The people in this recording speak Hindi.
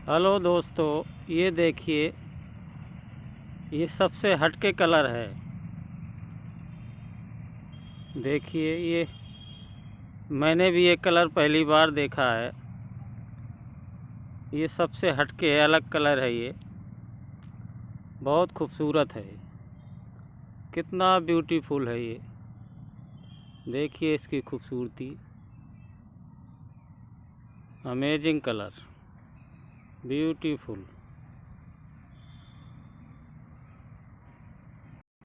हेलो दोस्तों, ये देखिए, ये सबसे हटके कलर है। देखिए, ये मैंने भी ये कलर पहली बार देखा है। ये सबसे हटके है, अलग कलर है। ये बहुत खूबसूरत है। कितना ब्यूटीफुल है ये। देखिए इसकी खूबसूरती। Amazing colour, beautiful.